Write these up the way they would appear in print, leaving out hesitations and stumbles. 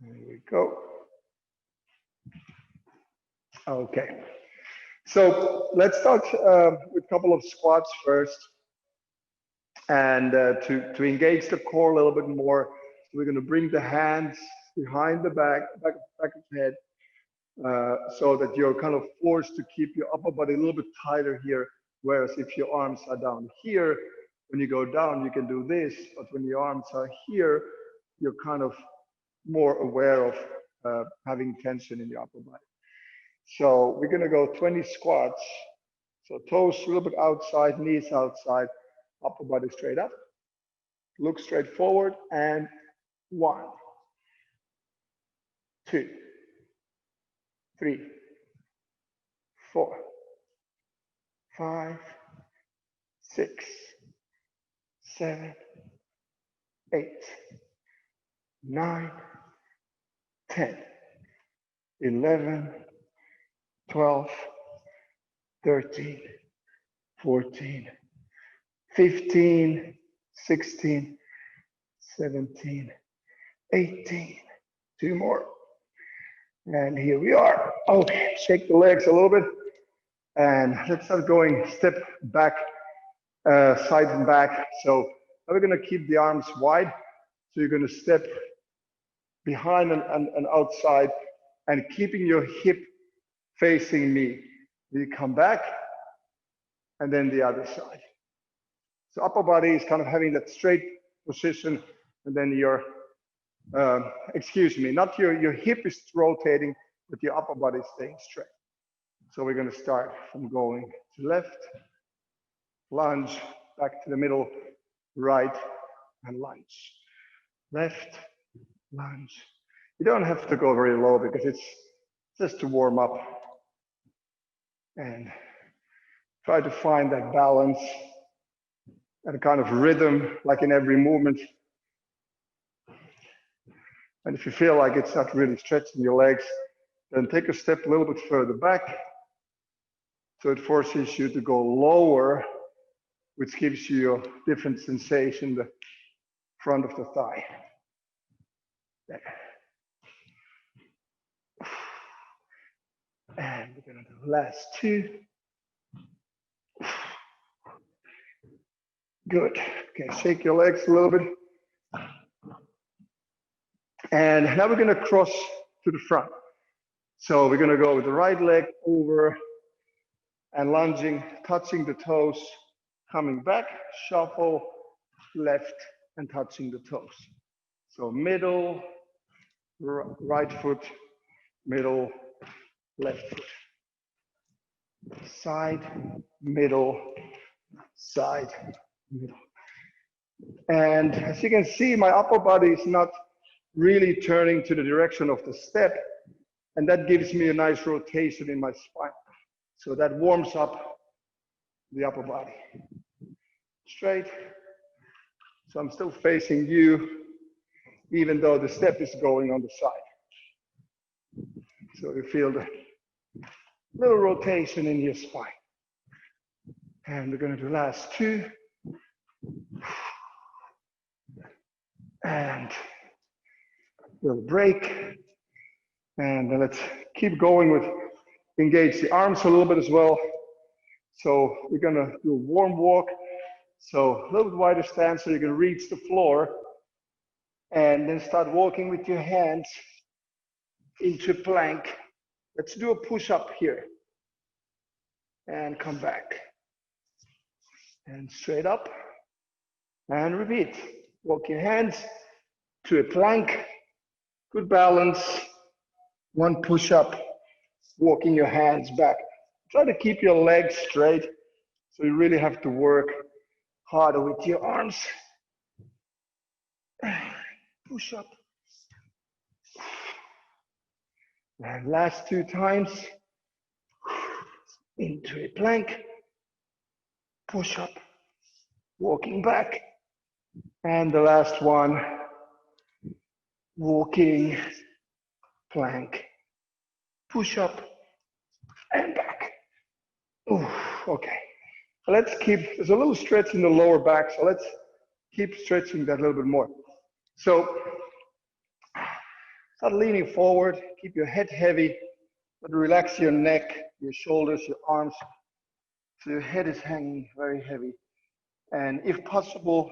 There we go. Okay. So let's start with a couple of squats first. And to engage the core a little bit more, we're going to bring the hands behind the back of the head, so that you're kind of forced to keep your upper body a little bit tighter here. Whereas if your arms are down here, when you go down, you can do this. But when your arms are here, you're kind of more aware of having tension in the upper body. So we're going to go 20 squats. So toes a little bit outside, knees outside, upper body straight up. Look straight forward. And 1, 2, 3, 4, 5, 6, 7, 8, 9, 10, 11, 12, 13, 14, 15, 16, 17, 18. 2 more. And here we are. Okay, shake the legs a little bit. And let's start going step back, side and back. So now we're going to keep the arms wide. So you're going to step behind and outside and keeping your hip facing me. You come back and then the other side. So upper body is kind of having that straight position, and then your, excuse me, not your hip is rotating, but your upper body is staying straight. So we're going to start from going to left, lunge, back to the middle, right, and lunge. Left, lunge. You don't have to go very low because it's just to warm up. And try to find that balance and kind of rhythm, like in every movement. And if you feel like it's not really stretching your legs, then take a step a little bit further back. So it forces you to go lower, which gives you a different sensation, the front of the thigh. There. And we're going to do last 2. Good. Okay, shake your legs a little bit. And now we're going to cross to the front. So we're going to go with the right leg over and lunging, touching the toes, coming back, shuffle, left, and touching the toes. So middle, right foot, middle, left foot. Side, middle, side, middle. And as you can see, my upper body is not really turning to the direction of the step, and that gives me a nice rotation in my spine. So that warms up the upper body. Straight. So I'm still facing you, even though the step is going on the side. So you feel the little rotation in your spine. And we're going to do last 2. And little break. And then let's keep going with engage the arms a little bit as well. So we're going to do a warm walk. So a little bit wider stance so you can reach the floor. And then start walking with your hands into plank. Let's do a push-up here. And come back. And straight up. And repeat. Walk your hands to a plank. Good balance. 1 push-up. Walking your hands back. Try to keep your legs straight. So you really have to work harder with your arms. Push up. And last 2 times. Into a plank. Push up. Walking back. And the last one. Walking. Plank. Push up. And back. Ooh, okay. So let's keep, there's a little stretch in the lower back, so let's keep stretching that a little bit more. So Start leaning forward, keep your head heavy, but relax your neck, your shoulders, your arms, so your head is hanging very heavy. And if possible,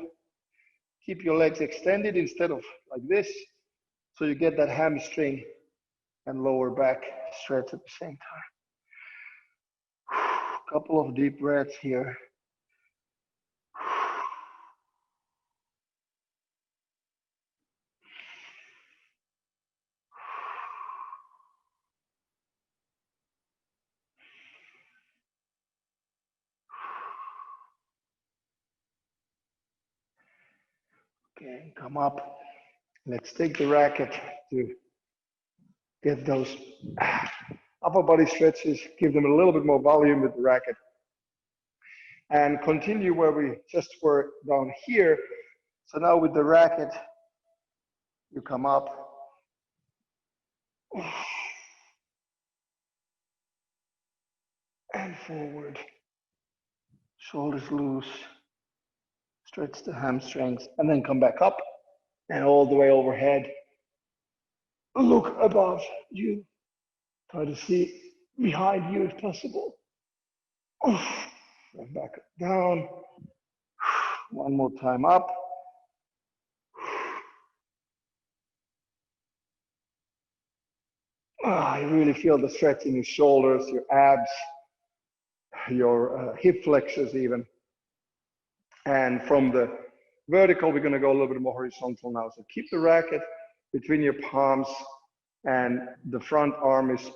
keep your legs extended instead of like this, so you get that hamstring and lower back stretch at the same time. Couple of deep breaths here. Okay, come up. Let's take the racket to get those upper body stretches, give them a little bit more volume with the racket. And continue where we just were down here. So now with the racket, you come up. And forward. Shoulders loose. Stretch the hamstrings and then come back up and all the way overhead. Look above you. Try to see behind you if possible. And back down. One more time up. You really feel the stretch in your shoulders, your abs, your hip flexors even. And from the vertical, we're going to go a little bit more horizontal now. So keep the racket between your palms and the front arm is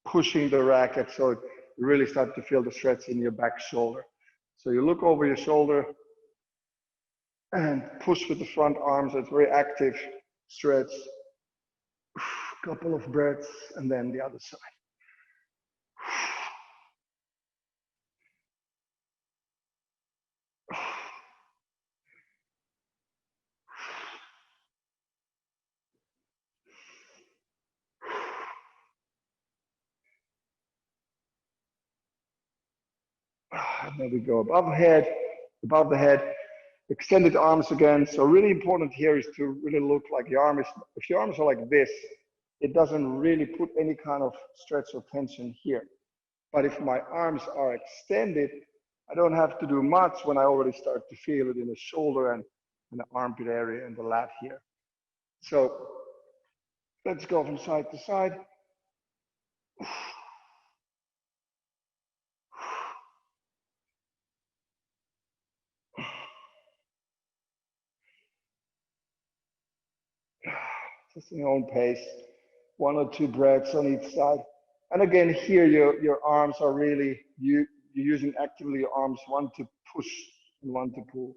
pushing the racket. So you really start to feel the stretch in your back shoulder. So you look over your shoulder and push with the front arms. It's very active stretch. Couple of breaths and then the other side. And then we go above the head, extended arms again. So really important here is to really look like your arm is, if your arms are like this, it doesn't really put any kind of stretch or tension here. But if my arms are extended, I don't have to do much when I already start to feel it in the shoulder and in the armpit area and the lat here. So let's go from side to side. Just in your own pace, 1 or 2 breaths on each side. And again, here your arms are really, you're using actively your arms, one to push and one to pull.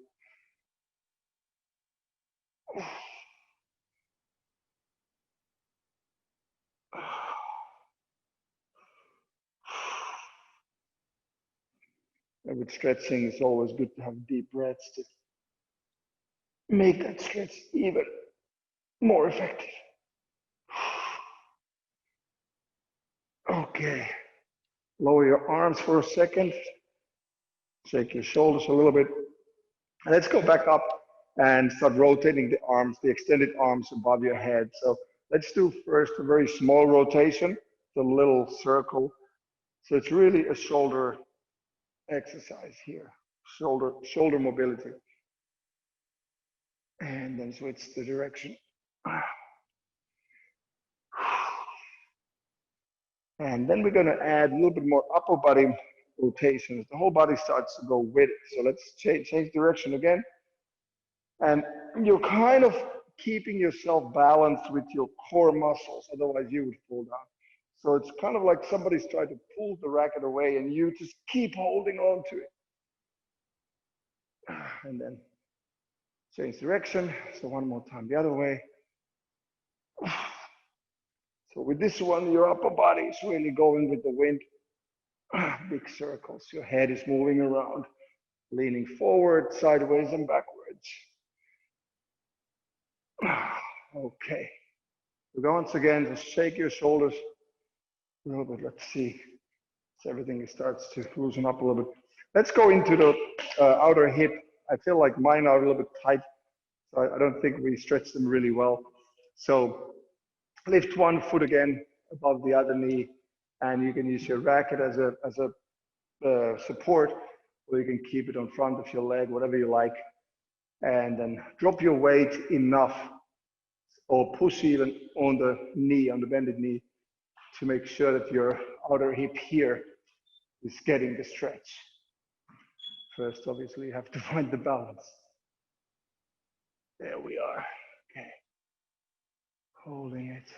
And with stretching, it's always good to have deep breaths to make that stretch even more effective. Okay, lower your arms for a second. Shake your shoulders a little bit. And let's go back up and start rotating the arms, the extended arms above your head. So let's do first a very small rotation, the little circle. So it's really a shoulder exercise here, shoulder mobility. And then switch the direction. And then we're going to add a little bit more upper body rotations. The whole body starts to go with it. So let's change direction again. And you're kind of keeping yourself balanced with your core muscles, otherwise you would fall down. So it's kind of like somebody's trying to pull the racket away and you just keep holding on to it. And then change direction. So one more time the other way. So with this one, your upper body is really going with the wind. Big circles. Your head is moving around, leaning forward, sideways, and backwards. Okay. So once again, just shake your shoulders a little bit. Let's see. So everything starts to loosen up a little bit. Let's go into the outer hip. I feel like mine are a little bit tight. So I don't think we stretch them really well. So lift one foot again above the other knee, and you can use your racket as a support, or you can keep it on front of your leg, whatever you like. And then drop your weight enough, or push even on the knee, on the bended knee, to make sure that your outer hip here is getting the stretch. First, obviously, you have to find the balance. There we are. Okay. Holding it.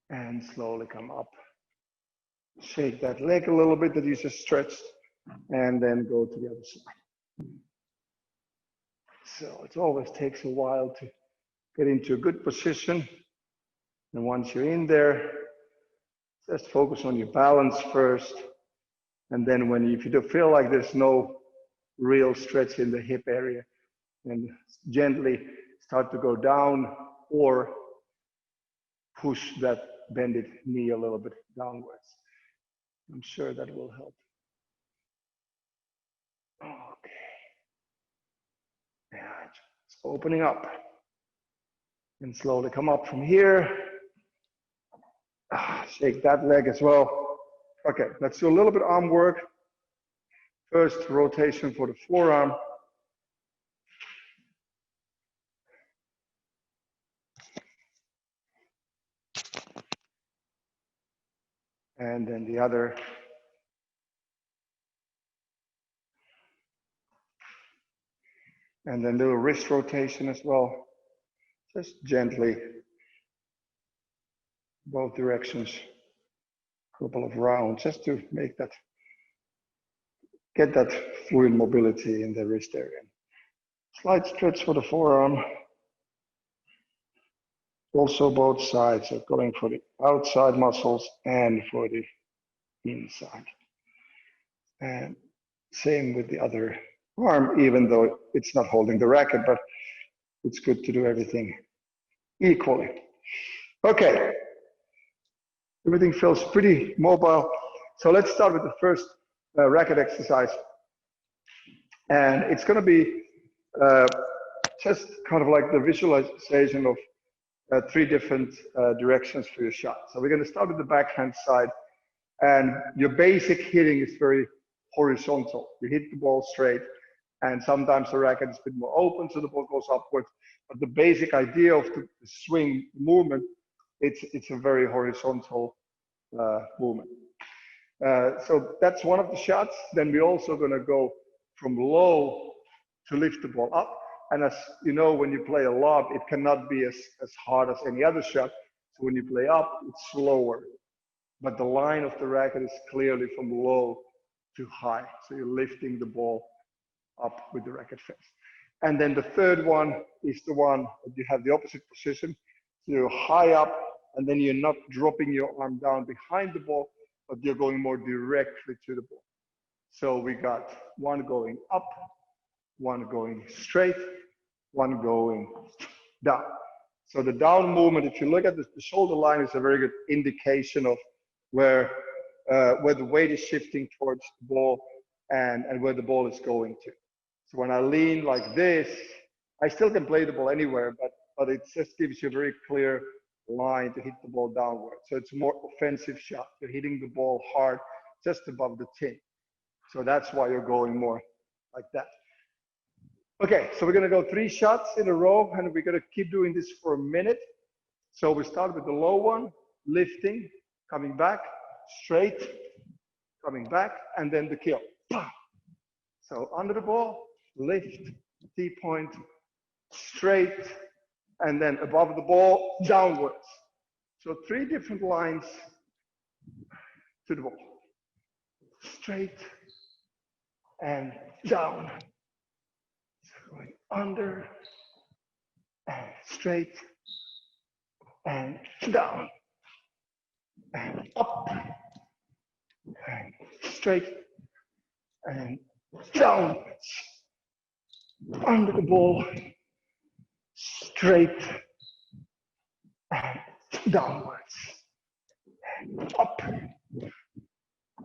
And slowly come up. Shake that leg a little bit that you just stretched, and then go to the other side. So it always takes a while to get into a good position. And once you're in there, just focus on your balance first. And then if you do feel like there's no real stretch in the hip area, then gently start to go down or push that bended knee a little bit downwards. I'm sure that will help. Okay. Yeah, it's opening up. And slowly come up from here. Shake that leg as well. Okay, let's do a little bit arm work. First, rotation for the forearm. And then the other. And then little wrist rotation as well. Just gently, both directions. A couple of rounds, just to make that, get that fluid mobility in the wrist area. Slight stretch for the forearm. Also both sides, so going for the outside muscles and for the inside. And same with the other arm, even though it's not holding the racket, but it's good to do everything equally. Okay, everything feels pretty mobile. So let's start with the first racket exercise. And it's gonna be just kind of like the visualization of 3 different directions for your shot. So we're gonna start with the backhand side, and your basic hitting is very horizontal. You hit the ball straight, and sometimes the racket is a bit more open, so the ball goes upwards. But the basic idea of the swing movement, it's a very horizontal movement. So that's one of the shots. Then we're also gonna go from low to lift the ball up. And as you know, when you play a lob, it cannot be as hard as any other shot. So when you play up, it's slower. But the line of the racket is clearly from low to high. So you're lifting the ball up with the racket face. And then the third one is the one that you have the opposite position. So you're high up, and then you're not dropping your arm down behind the ball, but you're going more directly to the ball. So we got one going up, one going straight, one going down. So the down movement, if you look at the shoulder line, is a very good indication of where the weight is shifting towards the ball and where the ball is going to. So when I lean like this, I still can play the ball anywhere, but it just gives you a very clear line to hit the ball downward. So it's a more offensive shot. You're hitting the ball hard just above the tin. So that's why you're going more like that. Okay, so we're gonna go 3 shots in a row, and we're gonna keep doing this for a minute. So we start with the low one, lifting, coming back, straight, coming back, and then the kill. So under the ball, lift, T-point, straight, and then above the ball, downwards. So 3 different lines to the ball. Straight and down. So going under and straight and down and up and straight and downwards. Under the ball, straight and downwards. And up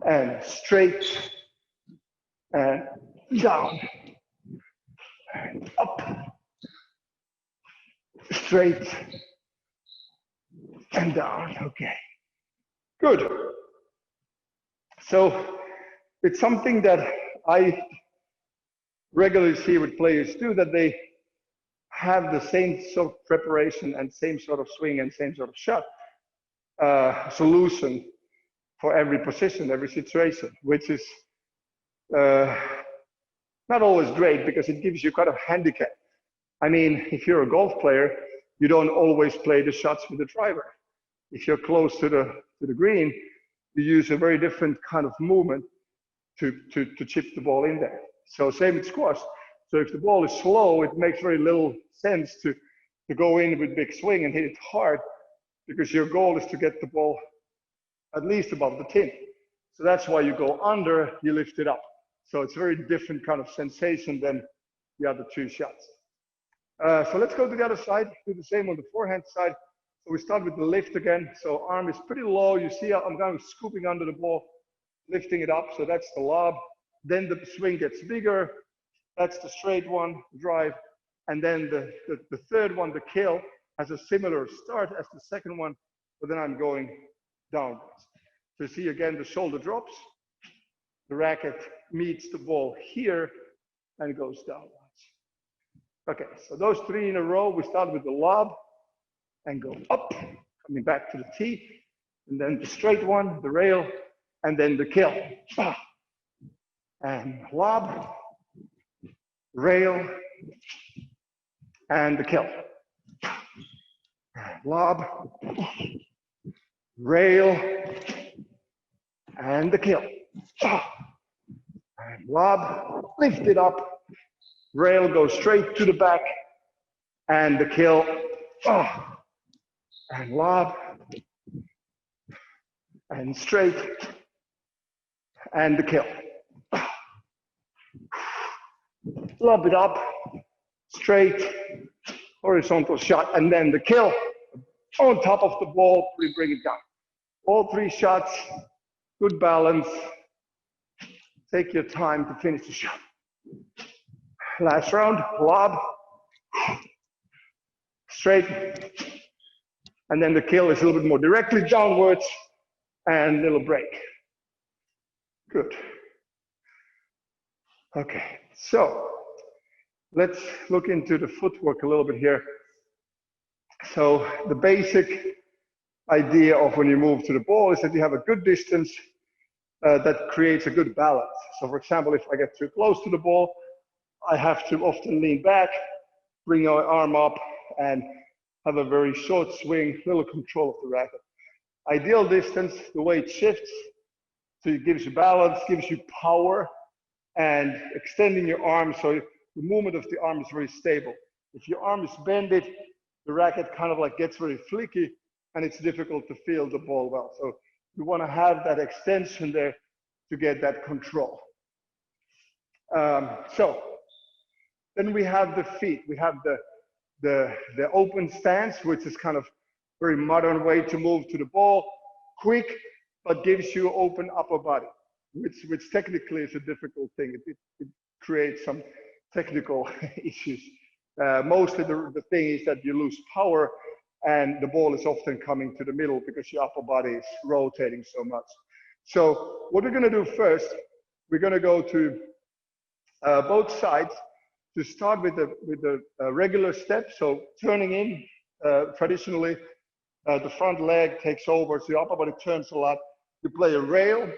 and straight and down and up, straight, and down. Okay, good. So it's something that I regularly see with players do, that they have the same sort of preparation and same sort of swing and same sort of shot solution for every position, every situation, which is not always great because it gives you kind of handicap. I mean, if you're a golf player, you don't always play the shots with the driver. If you're close to the green, you use a very different kind of movement to chip the ball in there. So same with squash. So if the ball is slow, it makes very little sense to go in with big swing and hit it hard, because your goal is to get the ball at least above the tin. So that's why you go under, you lift it up. So it's a very different kind of sensation than the other two shots. So let's go to the other side, do the same on the forehand side. So we start with the lift again. So arm is pretty low. You see I'm kind of scooping under the ball, lifting it up. So that's the lob. Then the swing gets bigger. That's the straight one, drive. And then the third one, the kill, has a similar start as the second one, but then I'm going downwards. So you see again, the shoulder drops, the racket meets the ball here and goes downwards. Okay, so those three in a row, we start with the lob and go up, coming back to the tee, and then the straight one, the rail, and then the kill. And lob, rail, and the kill. Lob, rail, and the kill. And lob, lift it up, rail goes straight to the back, and the kill. And lob, and straight, and the kill. Lob it up, straight, horizontal shot, and then the kill on top of the ball, we bring it down. All three shots, good balance. Take your time to finish the shot. Last round, lob, straight, and then the kill is a little bit more directly downwards, and a little break. Good. Okay, so let's look into the footwork a little bit here. So the basic idea of when you move to the ball is that you have a good distance that creates a good balance. So for example, if I get too close to the ball, I have to often lean back, bring my arm up, and have a very short swing, little control of the racket. Ideal distance, the way it shifts, so it gives you balance, gives you power, and extending your arm so the movement of the arm is very stable. If your arm is bended, the racket kind of like gets very flicky, and it's difficult to feel the ball well. So you want to have that extension there to get that control. So then we have the feet. We have the open stance, which is kind of very modern way to move to the ball, quick, but gives you open upper body, which technically is a difficult thing. It creates some technical issues. Mostly the thing is that you lose power, and the ball is often coming to the middle because your upper body is rotating so much. So what we're going to do first, we're going to go to both sides to start with the regular step. So turning in, traditionally, the front leg takes over, so your upper body turns a lot. You play a rail,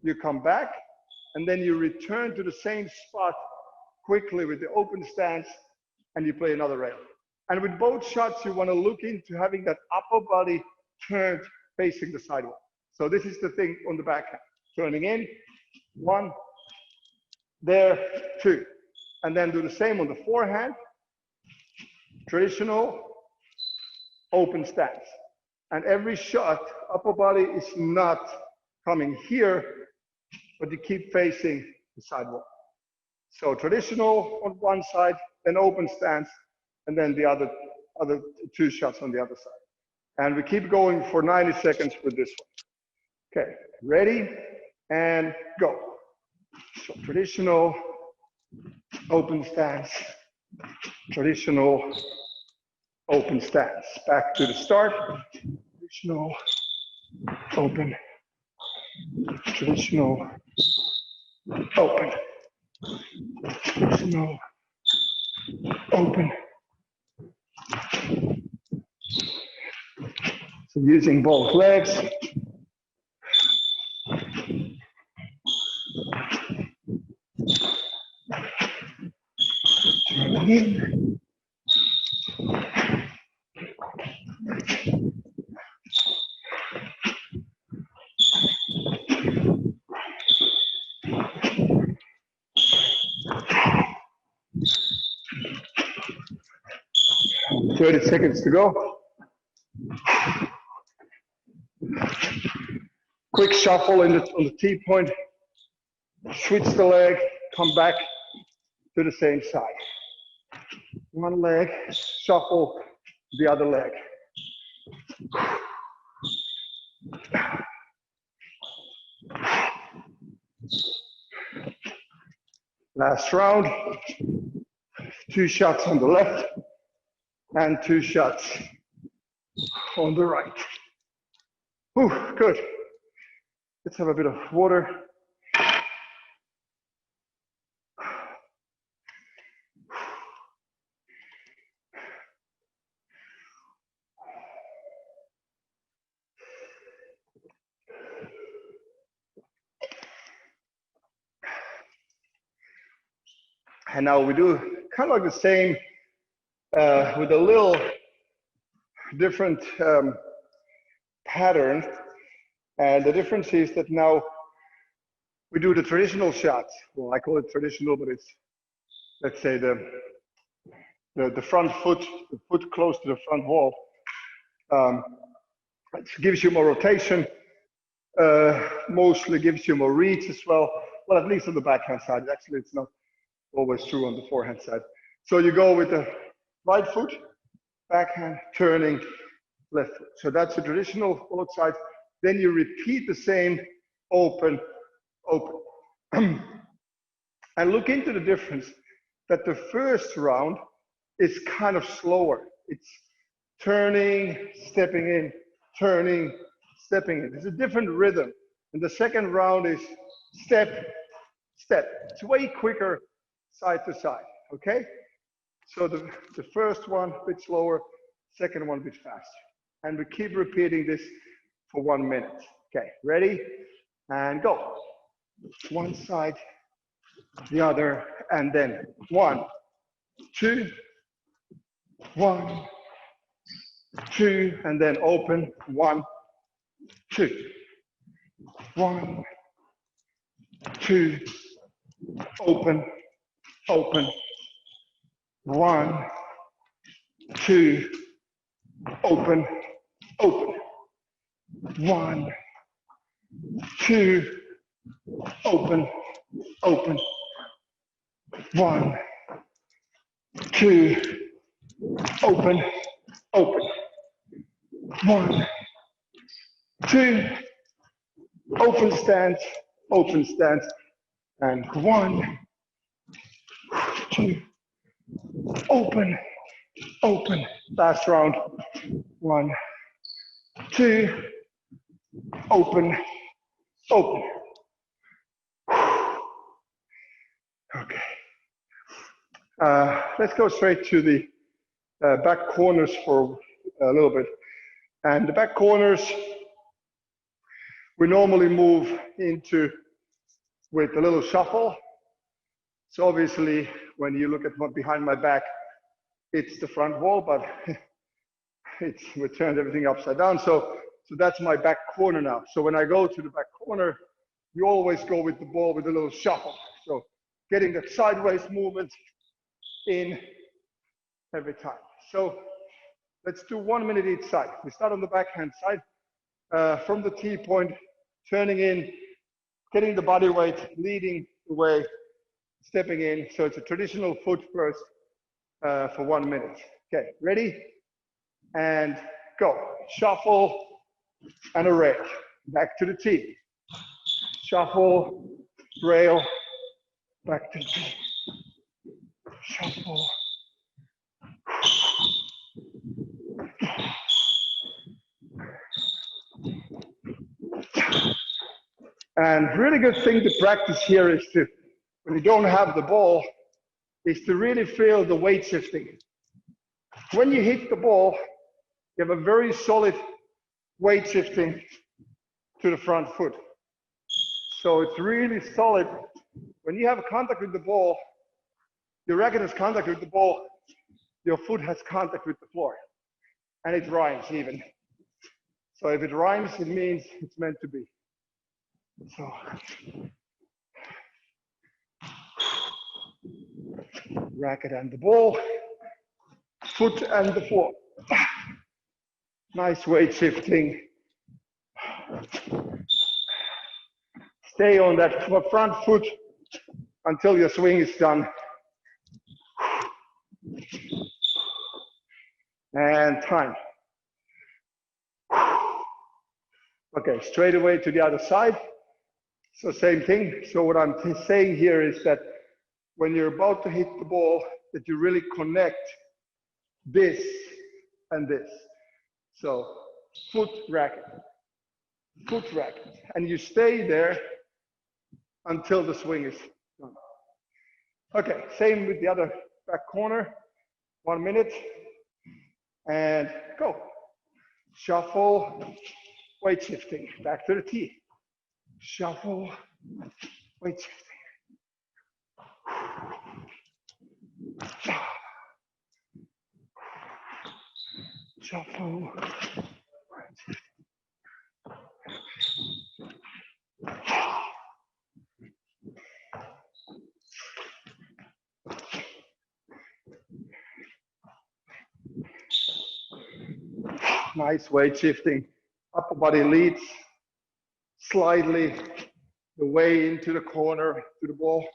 you come back, and then you return to the same spot quickly with the open stance, and you play another rail. And with both shots, you want to look into having that upper body turned facing the sidewalk. So this is the thing on the backhand. Turning in, 1, there, 2. And then do the same on the forehand. Traditional open stance. And every shot, upper body is not coming here, but you keep facing the sidewalk. So traditional on one side, then open stance, and then the other 2 shots on the other side. And we keep going for 90 seconds with this one. Okay, ready, and go. So traditional, open stance, traditional open stance. Back to the start, traditional, open, traditional, open, traditional, open. So using both legs. Turning in. "30 seconds to go." Quick shuffle on the T-point. Switch the leg, come back to the same side. One leg, shuffle the other leg. Last round. 2 shots on the left and 2 shots on the right. Whew, good. Let's have a bit of water. And now we do kind of like the same with a little different pattern. And the difference is that now we do the traditional shots. Well, I call it traditional, but it's, let's say, the front foot, the foot close to the front wall. It gives you more rotation, mostly gives you more reach as well. Well, at least on the backhand side. Actually, it's not always true on the forehand side. So you go with the right foot, backhand, turning, left foot. So that's a traditional both sides. Then you repeat the same, open, open. And look into the difference that the first round is kind of slower. It's turning, stepping in, turning, stepping in. It's a different rhythm. And the second round is step, step. It's way quicker side to side, okay? So the first one a bit slower, second one a bit faster. And we keep repeating this for 1 minute. Okay, ready? And go. One side, the other, and then 1, 2, 1, 2, and then open, 1, 2, 1, 2, open, open, 1, 2, open, open, 1, 2, open, open, 1, 2, open, open, 1, 2, open stance, and 1, 2, open, open. Last round. 1, 2, open, open. Okay. Let's go straight to the back corners for a little bit. And the back corners, we normally move into with a little shuffle. So obviously, when you look at what behind my back, it's the front wall, but we turned everything upside down. So that's my back corner now. So when I go to the back corner, you always go with the ball with a little shuffle. So getting that sideways movement in every time. So let's do 1 minute each side. We start on the backhand side, from the T-point, turning in, getting the body weight, leading the way, stepping in. So it's a traditional foot first for 1 minute. Okay, ready? And go. Shuffle and a rail. Back to the T. Shuffle, rail, back to the T. shuffle. And really good thing to practice here is to, when you don't have the ball, is to really feel the weight shifting. When you hit the ball, you have a very solid weight shifting to the front foot. So it's really solid. When you have contact with the ball, your racket has contact with the ball, your foot has contact with the floor. And it rhymes even. So if it rhymes, it means it's meant to be. So racket and the ball, foot and the floor. Nice weight shifting. Stay on that front foot until your swing is done. And time. Okay, straight away to the other side. So same thing. So what I'm saying here is that when you're about to hit the ball, that you really connect this and this. So foot racket, and you stay there until the swing is done. Okay, same with the other back corner. 1 minute, and go. Shuffle, weight shifting, back to the tee. Shuffle, weight shifting. Shuffle, weight shifting. Nice weight shifting. Upper body leads slightly the way into the corner to the ball.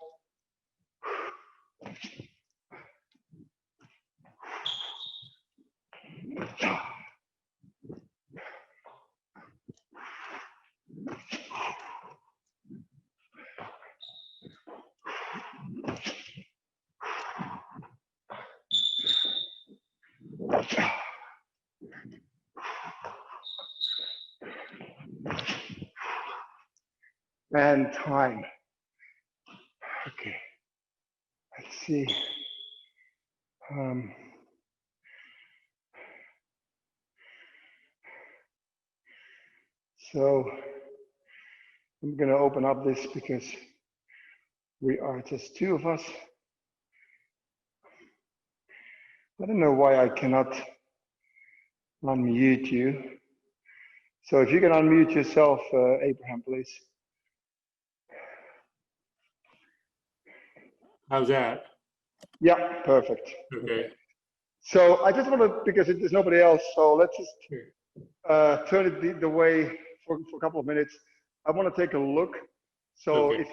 And time. Okay, let's see. So I'm going to open up this because we are just two of us. I don't know why I cannot unmute you. So if you can unmute yourself, Abraham, please. How's that? Yeah, perfect. Okay. So I just want to, because there's nobody else, so let's just turn it the way for a couple of minutes. I want to take a look. So Okay.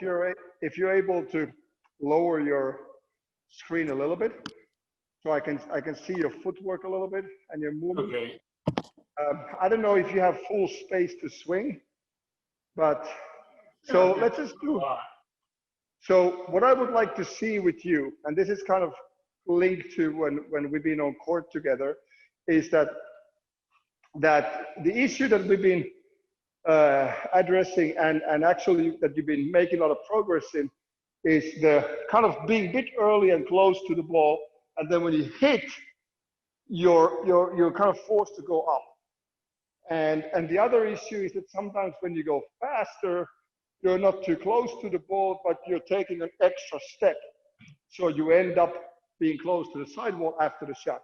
if you're able to lower your screen a little bit, so I can see your footwork a little bit and your movement. Okay. I don't know if you have full space to swing, but so let's just do. So what I would like to see with you, and this is kind of linked to when we've been on court together, is that the issue that we've been addressing and actually that you've been making a lot of progress in is the kind of being a bit early and close to the ball, and then when you hit, you're kind of forced to go up. And the other issue is that sometimes when you go faster, you're not too close to the ball, but you're taking an extra step. So you end up being close to the sidewall after the shot.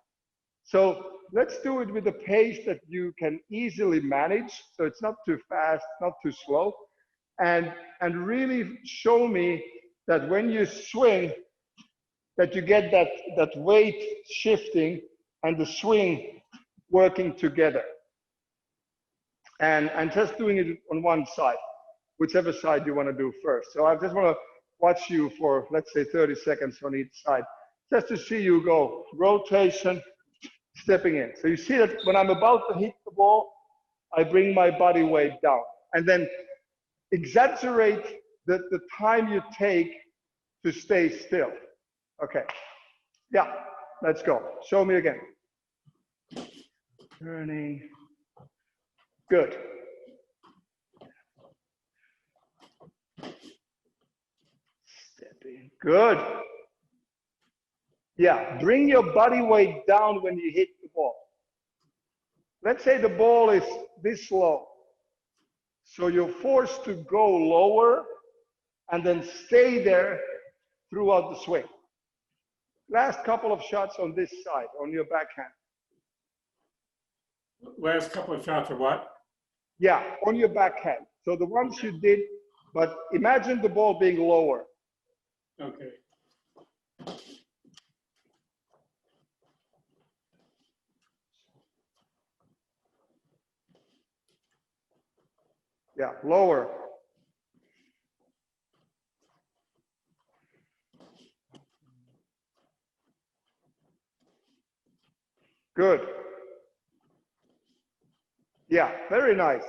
So let's do it with a pace that you can easily manage. So it's not too fast, not too slow. And really show me that when you swing, that you get that weight shifting and the swing working together. And just doing it on one side, whichever side you want to do first. So I just want to watch you for, let's say, 30 seconds on each side, just to see you go. Rotation, stepping in. So you see that when I'm about to hit the ball, I bring my body weight down. And then exaggerate the time you take to stay still. Okay. Yeah, let's go. Show me again. Turning. Good. Stepping. Good. Yeah, bring your body weight down when you hit the ball. Let's say the ball is this low. So you're forced to go lower and then stay there throughout the swing. Last couple of shots on this side, on your backhand. Last couple of shots are what? Yeah, on your backhand. So the ones you did, but imagine the ball being lower. Okay. Yeah, lower. Good. Yeah, very nice.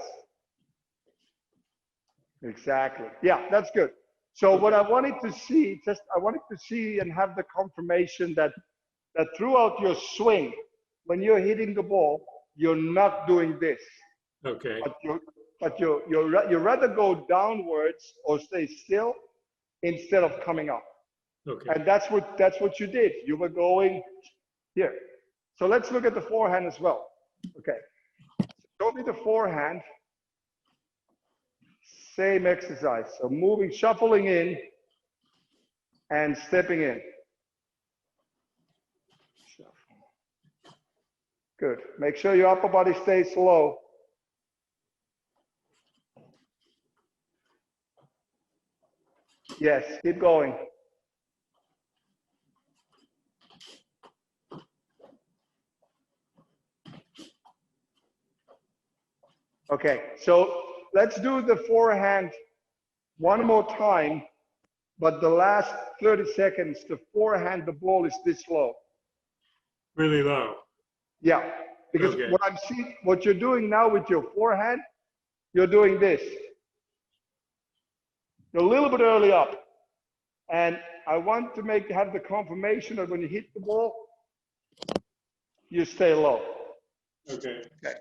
Exactly. Yeah, that's good. So what I wanted to see, I wanted to see and have the confirmation that throughout your swing, when you're hitting the ball, you're not doing this. Okay. But you rather go downwards or stay still instead of coming up. Okay. And that's what you did. You were going here. So let's look at the forehand as well. Okay. Show me the forehand. Same exercise. So moving, shuffling in and stepping in. Good. Make sure your upper body stays low. Yes, keep going. Okay, so let's do the forehand one more time, but the last 30 seconds, the forehand, the ball is this low. Really low. Yeah, because Okay. what I'm seeing, what you're doing now with your forehand, you're doing this. You're a little bit early up. And I want to have the confirmation that when you hit the ball, you stay low. Okay. Okay.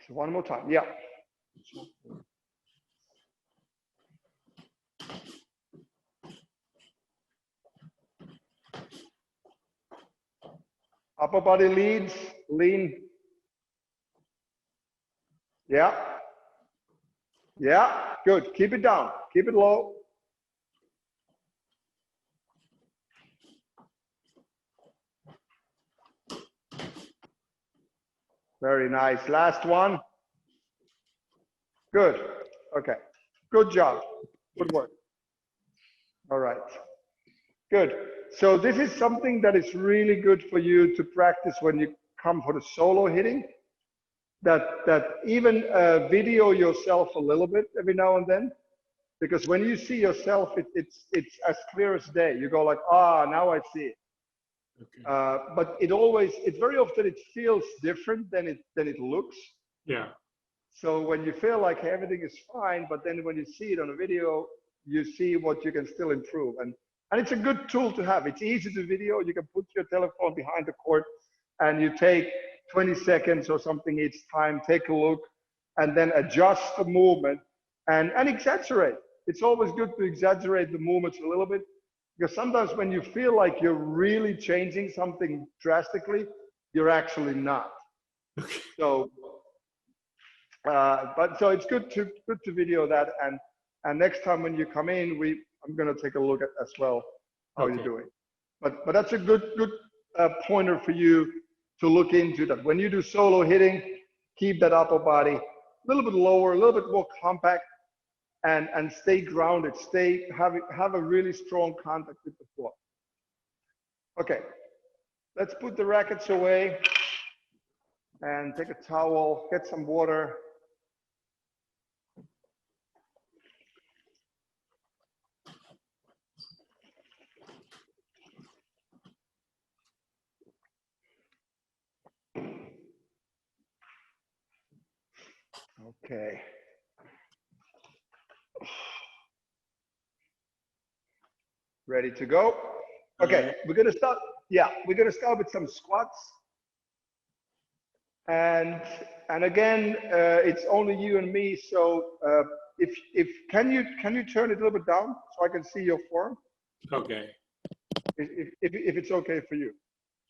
So one more time. Yeah. Upper body leads, lean. Yeah. Yeah. Good. Keep it down. Keep it low. Very nice. Last one. Good. Okay. Good job. Good work. All right. Good. So this is something that is really good for you to practice when you come for the solo hitting. That even video yourself a little bit every now and then, because when you see yourself, it's as clear as day. You go like, now I see it. Okay. But it's very often it feels different than it looks. Yeah. So when you feel like everything is fine, but then when you see it on a video, you see what you can still improve. And it's a good tool to have. It's easy to video. You can put your telephone behind the court and you take 20 seconds or something each time, take a look, and then adjust the movement and exaggerate. It's always good to exaggerate the movements a little bit, because sometimes when you feel like you're really changing something drastically, you're actually not. Okay. So, so it's good to video that, and next time when you come in, I'm gonna take a look at as well how you're doing. But that's a good pointer for you to look into, that when you do solo hitting, keep that upper body a little bit lower, a little bit more compact, and stay grounded, have a really strong contact with the floor. Okay, let's put the rackets away and take a towel, get some water. Okay. Ready to go? Okay, we're gonna start. Yeah, we're gonna start with some squats. And again, it's only you and me. So if can you turn it a little bit down so I can see your form? Okay. If it's okay for you.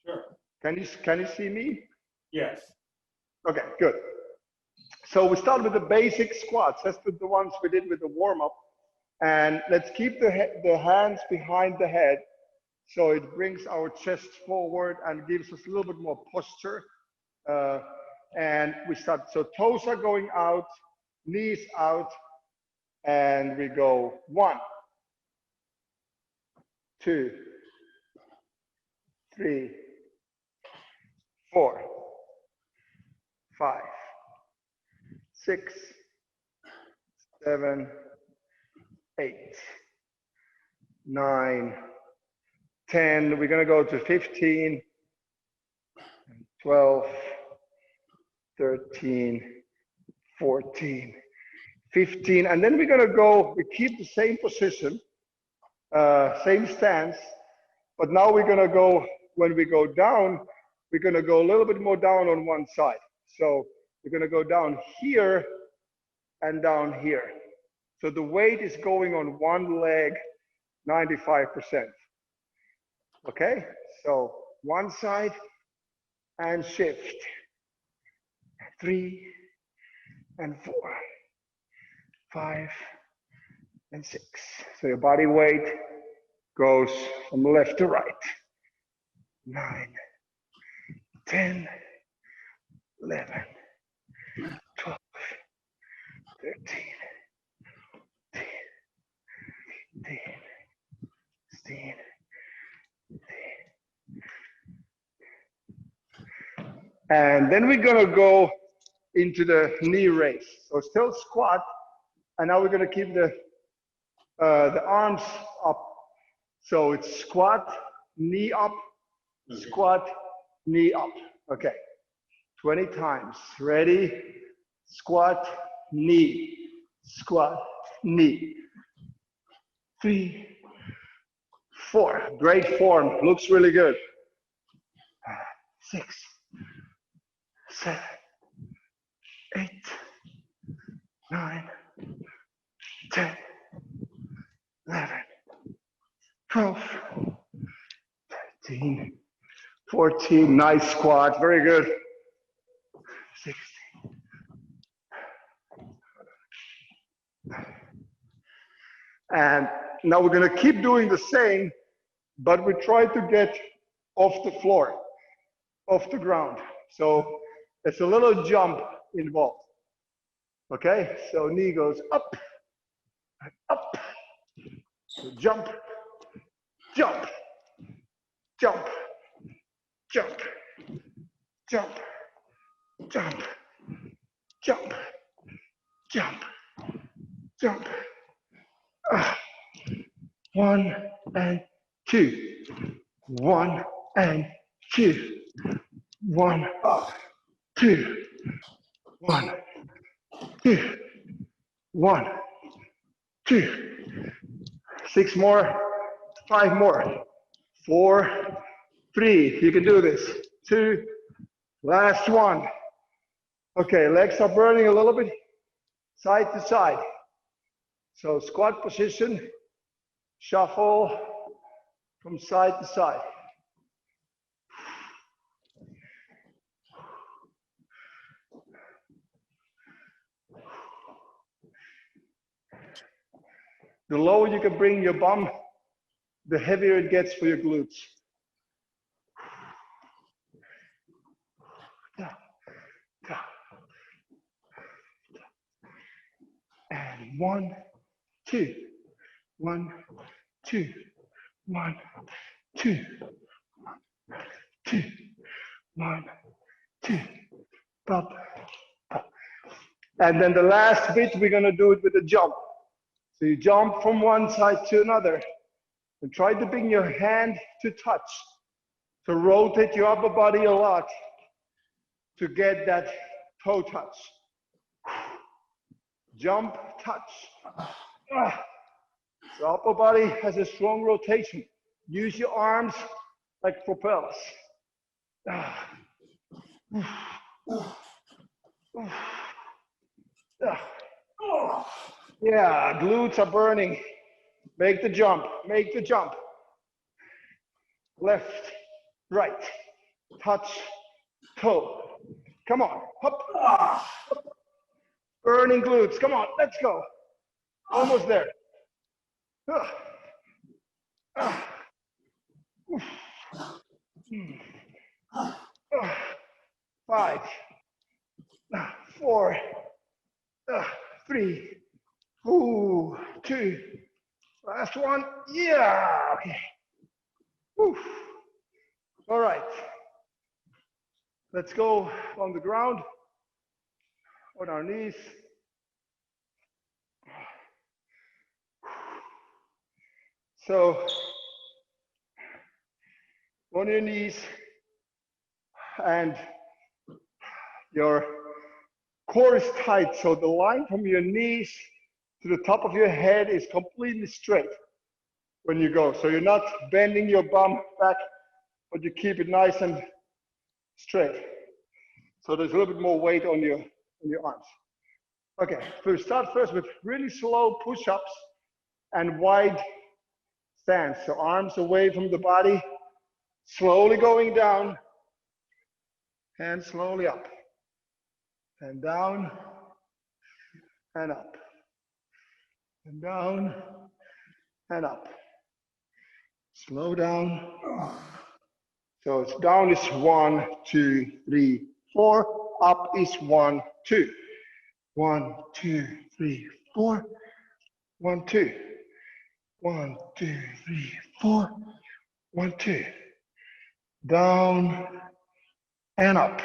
Sure. Can you see me? Yes. Okay, good. So we start with the basic squats. That's the ones we did with the warm up. And let's keep the hands behind the head, so it brings our chest forward and gives us a little bit more posture. And we start, so toes are going out, knees out, and we go 1, 2, 3, 4, 5, 6, 7, 8, 9, 10. We're gonna go to 15, 12, 13, 14, 15, and then we're gonna go, we keep the same position, same stance, but now we're gonna go, when we go down, we're gonna go a little bit more down on one side. So we're gonna go down here and down here. So the weight is going on one leg 95%. Okay, so one side and shift. 3 and 4, 5 and 6. So your body weight goes from left to right. 9, 10, 11, 12, 13, 15, 16, 17. And then we're gonna go into the knee raise. So still squat, and now we're gonna keep the arms up. So it's squat, knee up, squat, knee up. Okay, 20 times. Ready? Squat, knee, squat, knee. 3, 4. Great form. Looks really good. 6, 7, 8, 9, 10, 11, 12, 13, 14. Nice squat. Very good. 16. And now we're going to keep doing the same, but we try to get off the floor, off the ground. So there's a little jump involved. Okay, so knee goes up, up, so jump, jump, jump, jump, jump, jump, jump, jump, jump. 1 and 2, 1 and 2, 1, 2, 1, 2, 1, 2, 6 more, 5 more, 4, 3. You can do this. 2, last one. Okay, legs are burning a little bit, side to side. So squat position, shuffle from side to side. The lower you can bring your bum, the heavier it gets for your glutes. And 1, 2, 1, 2, 1, 2, 2, 1, 2, up, up. And then the last bit, we're gonna do it with a jump. So you jump from one side to another and try to bring your hand to touch, to rotate your upper body a lot to get that toe touch. Jump, touch. The upper body has a strong rotation. Use your arms like propellers. Yeah, glutes are burning. Make the jump, make the jump. Left, right, touch, toe. Come on, hop. Burning glutes, come on, let's go. Almost there. 5, 4, 3, 2. Last one. Yeah. Okay. Whew. All right. Let's go on the ground, on our knees. So, on your knees, and your core is tight. So the line from your knees to the top of your head is completely straight when you go. So you're not bending your bum back, but you keep it nice and straight. So there's a little bit more weight on your arms. Okay, so we start first with really slow push-ups and wide stance. So arms away from the body, slowly going down, and slowly up, and down, and up, and down, and up. Slow down. So it's down is 1, 2, 3, 4. Up is 1, 2. 1, 2, 3, 4. 1, 2. 1, 2, 3, 4. 1, 2. Down and up.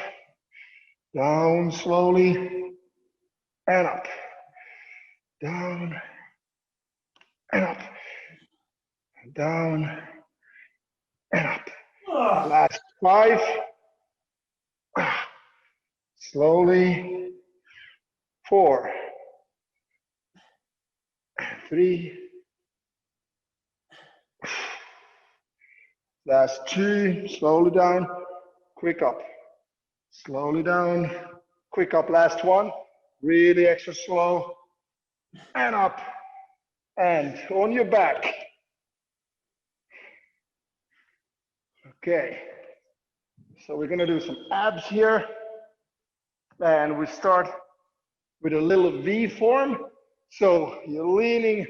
Down slowly and up. Down and up. Down and up. Last 5. Slowly. 4. 3. Last 2. Slowly down. Quick up. Slowly down. Quick up. Last 1. Really extra slow. And up. And on your back. Okay. So we're going to do some abs here. And we start with a little V form. So you're leaning,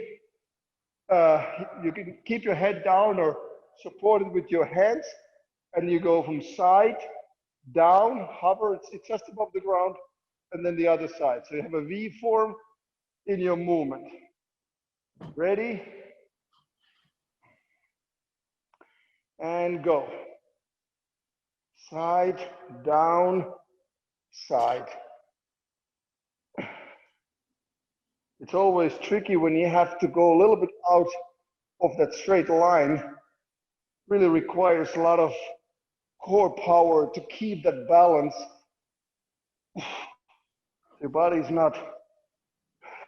you can keep your head down or support it with your hands. And you go from side, down, hover, it's just above the ground, and then the other side. So you have a V form in your movement. Ready? And go. Side, down, side. It's always tricky when you have to go a little bit out of that straight line. Really requires a lot of core power to keep that balance. Your body's not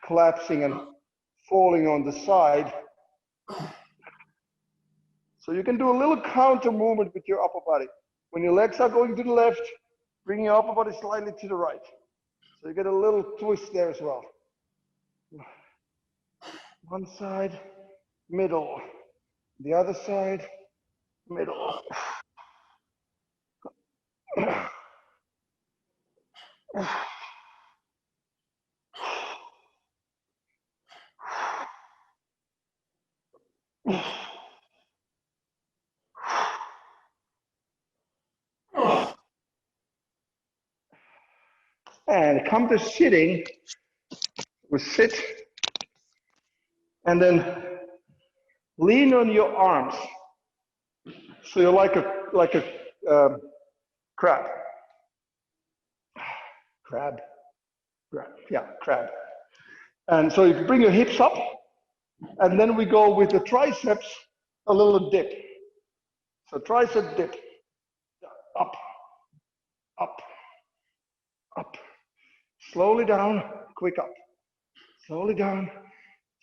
collapsing and falling on the side. So you can do a little counter movement with your upper body. When your legs are going to the left, bring your upper body slightly to the right. So you get a little twist there as well. One side, middle. The other side, middle. And come to sitting. We sit and then lean on your arms. So you're like a crab. Crab. Yeah, crab. And so you can bring your hips up, and then we go with the triceps, a little dip. So tricep dip. Up, up, up. Slowly down, quick up. Slowly down,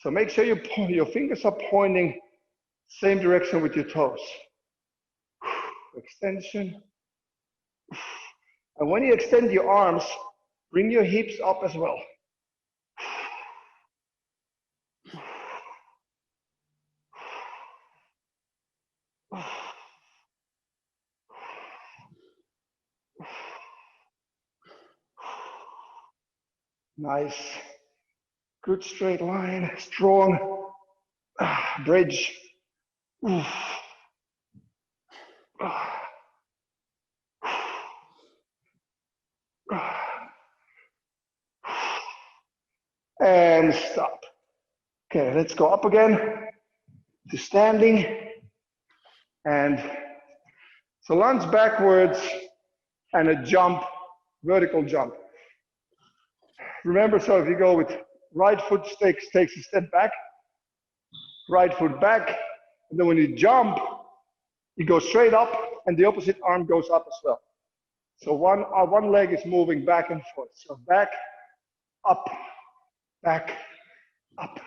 So make sure your fingers are pointing same direction with your toes. Extension. And when you extend your arms, bring your hips up as well. Nice. Good straight line, strong bridge. And stop. Okay, let's go up again to standing. And so lunge backwards and a jump, vertical jump. Remember, so if you go with right foot takes a step back, right foot back, and then when you jump, you go straight up and the opposite arm goes up as well. So one leg is moving back and forth. So back, up, back, up.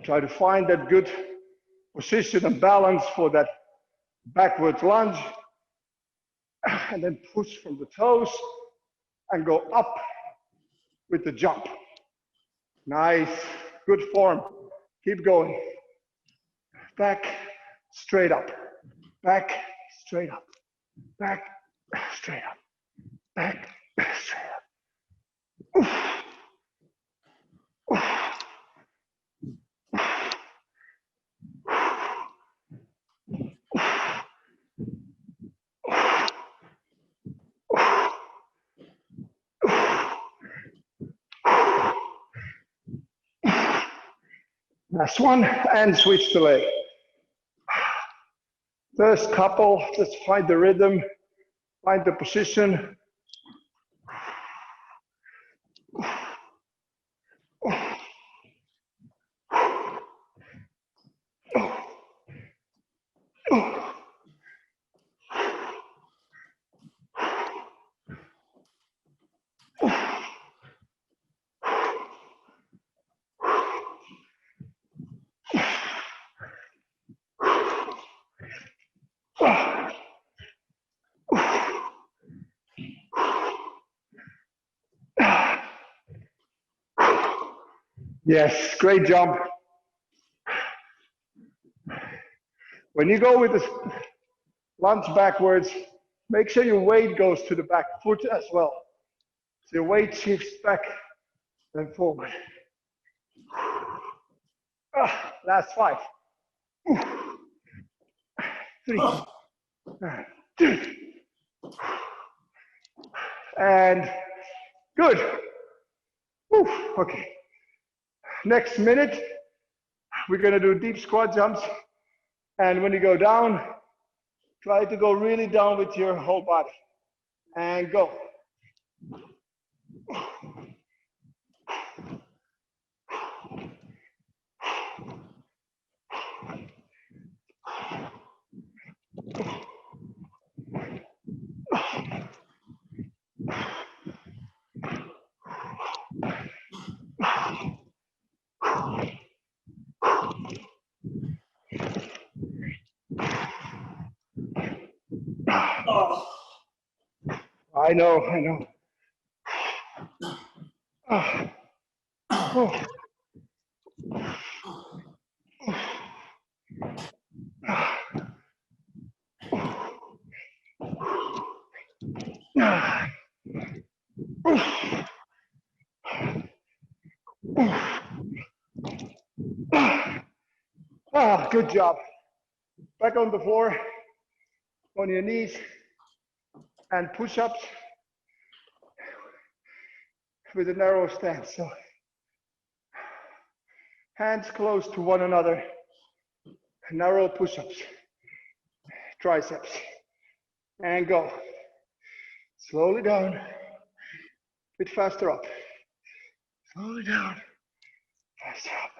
Try to find that good position and balance for that backwards lunge. And then push from the toes and go up with the jump. Nice, good form. Keep going. Back, straight up. Back, straight up. Back, straight up. Back, straight up. Oof. Oof. Last one, and switch the leg. First couple, just find the rhythm, find the position. Yes, great jump. When you go with the lunge backwards, make sure your weight goes to the back foot as well. So your weight shifts back and forward. Last 5. 3. 2. And good. Okay. Next minute, we're going to do deep squat jumps. And when you go down, try to go really down with your whole body. And go. I know. Good job. Back on the floor, on your knees, and push-ups with a narrow stance. So hands close to one another, narrow push-ups, triceps, and go. Slowly down, a bit faster up. Slowly down, faster up.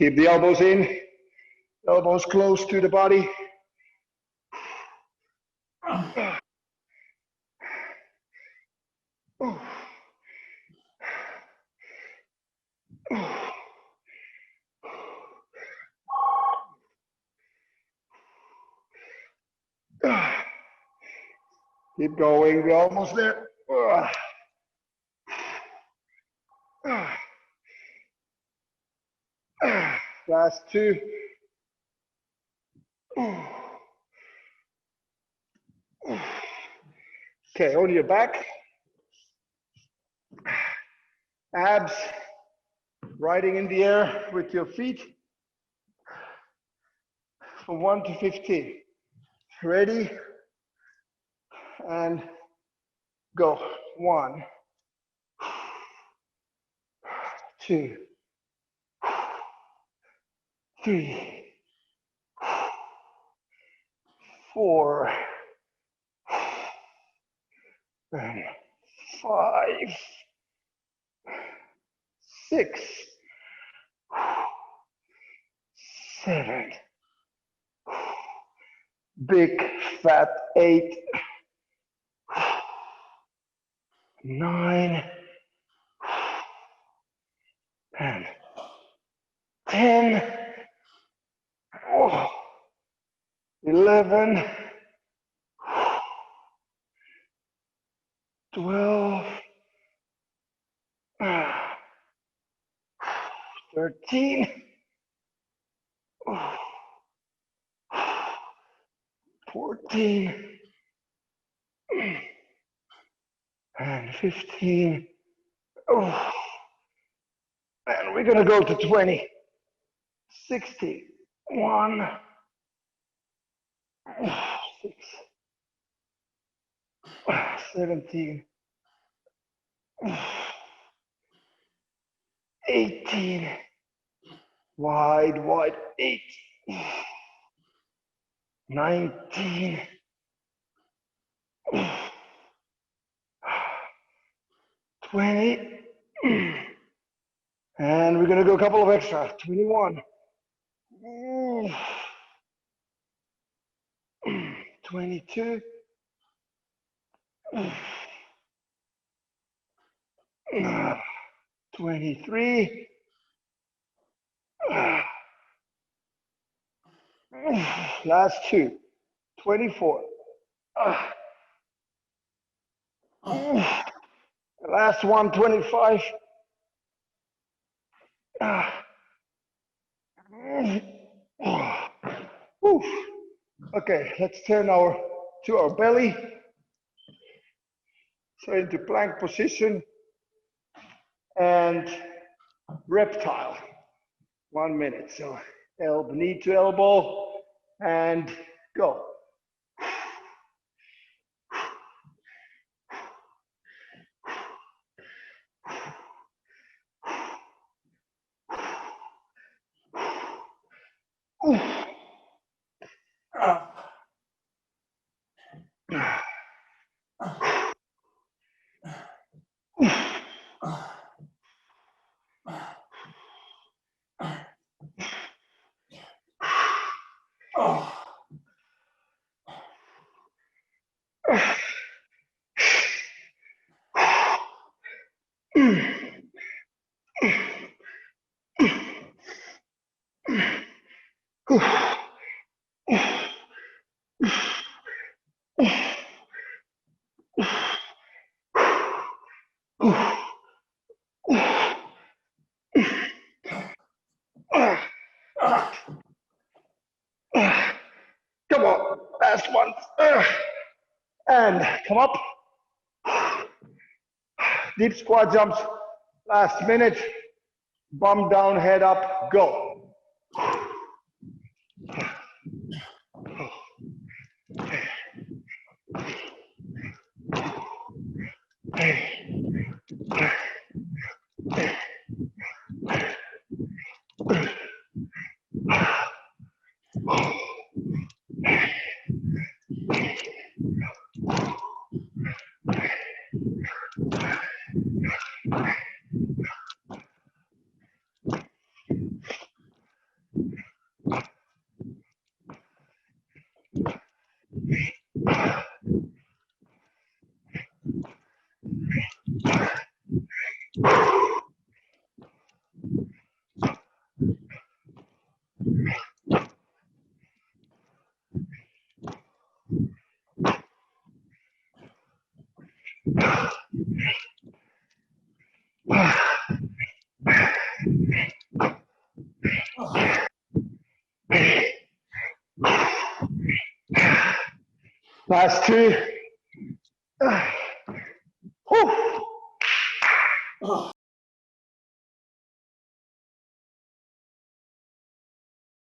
Keep the elbows in, elbows close to the body. Keep going, we're almost there. Last two. Okay, on your back. Abs riding in the air with your feet. From 1 to 15. Ready? And go. 1, 2, 3, 4, and 5, 6, 7, big fat 8, 9, and 10, 11, 12, 13, 14, and 15. And we're gonna go to 20. 60. 1, 6, 17, 18, wide, 8, 19, 20, and we're gonna go a couple of extra, 21, 22, 23, last two, 24, last one, 25, okay, let's turn to our belly. So into plank position and reptile. 1 minute. So elbow, knee to elbow, and go. Come on, last one. And come up. Deep squat jumps, last minute. Bum down, head up, go. Last two.